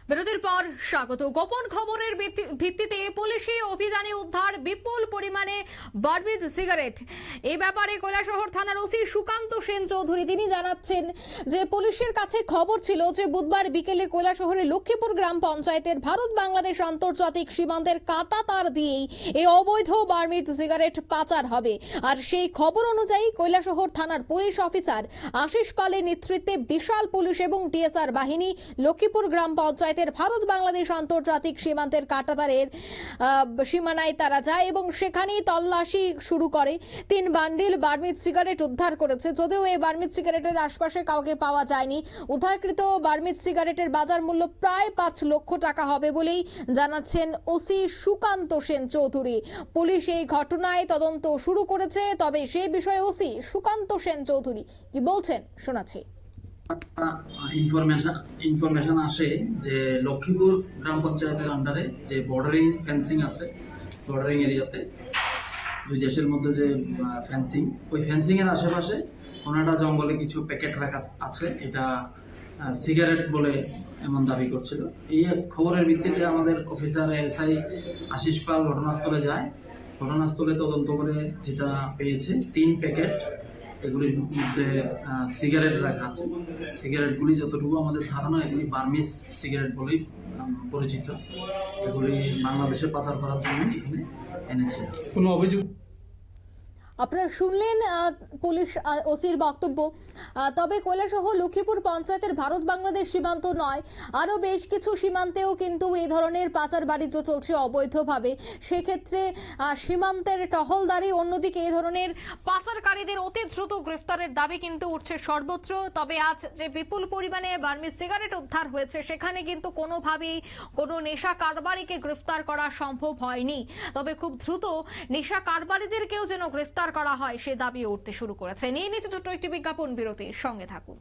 বিরতির পর স্বাগত। গোপন খবরের ভিত্তিতে পুলিশি অভিযানে উদ্ধার বিপুল পরিমাণে বারমিজ সিগারেট। এই ব্যাপারে কৈলাসহর থানার ওসি সুকান্ত সেন চৌধুরী তিনি জানাচ্ছেন যে পুলিশের কাছে খবর ছিল যে বুধবার বিকেলে কৈলাসহরের লক্ষ্মীপুর গ্রাম পঞ্চায়েতের ভারত বাংলাদেশ আন্তর্জাতিক সীমান্তের কাটা তার দিয়েই এই অবৈধ বারমিজ সিগারেট পাচার হবে। আর সেই খবর অনুযায়ী কৈলাসহর থানার পুলিশ অফিসার আশিস পালের নেতৃত্বে বিশাল পুলিশ এবং ডিএসআর বাহিনী লক্ষ্মীপুর গ্রাম পঞ্চায়েতের ভারত বাংলাদেশ আন্তর্জাতিক সীমান্তের কাঁটাতারের সীমানায় তারা যায় এবং সেখানেই তল্লাশি শুরু করে। 3 বান্ডিল বারমিজ সিগারেট উদ্ধার করেছে। যদিও এই বারমিজ সিগারেটের আশপাশে কাউকে পাওয়া যায়নি। উদ্ধারকৃত বারমিজ সিগারেটের বাজার মূল্য প্রায় 5 লক্ষ টাকা হবে বলেই জানাচ্ছেন ওসি সুকান্ত সেন চৌধুরী। পুলিশ এই ঘটনায় তদন্ত শুরু করেছে। তবে সেই বিষয়ে ওসি সুকান্ত সেন চৌধুরী কি বলছেন শোনাচ্ছি। ইনফরমেশন আসে যে লক্ষ্মীপুর গ্রাম পঞ্চায়েতের আন্ডারে যে বর্ডারিং ফেন্সিং আছে, বর্ডারিং এরিয়াতে দুই দেশের মধ্যে যে ফেন্সিং, ওই ফেন্সিং এর আশেপাশে কোনো একটা জঙ্গলে কিছু প্যাকেট রাখা আছে, এটা সিগারেট বলে এমন দাবি করছিল। এই খবরের ভিত্তিতে আমাদের অফিসার এসআই আশিস পাল ঘটনাস্থলে যায়। ঘটনাস্থলে তদন্ত করে যেটা পেয়েছে 3 প্যাকেট, এগুলির মধ্যে সিগারেট রাখা আছে। সিগারেটগুলি যতটুকু আমাদের ধারণা এগুলি বার্মিজ সিগারেট বলেই পরিচিত। এগুলি বাংলাদেশে পাচার করার জন্য এখানে এনেছে। কোনো অভিযোগ আপনারা শুনলেন পুলিশ ওসির বক্তব্য। তবে কৈলাসহর লক্ষ্মীপুর পঞ্চায়েতের ভারত বাংলাদেশ সীমান্ত নয়, আরো বেশ কিছু সীমান্তেও কিন্তু এই ধরনের পাচার বাণিজ্য চলছে অবৈধভাবে। সেক্ষেত্রে সীমান্তের টহলদারি, অন্যদিকে এই ধরনের পাচারকারীদের অতি দ্রুত গ্রেফতারের দাবি কিন্তু উঠছে সর্বত্র। তবে আজ যে বিপুল পরিমাণে বারমিজ সিগারেট উদ্ধার হয়েছে সেখানে কিন্তু কোনোভাবেই কোনো নেশা কারবারিকে গ্রেফতার করা সম্ভব হয়নি। তবে খুব দ্রুত নেশা কারবারিদেরকেও যেন গ্রেফতার করা হয় সে দাবিও উঠতে শুরু করেছে। নিয়ে নিচ্ছে ছোট্ট একটি বিজ্ঞাপন বিরতির সঙ্গে থাকুন।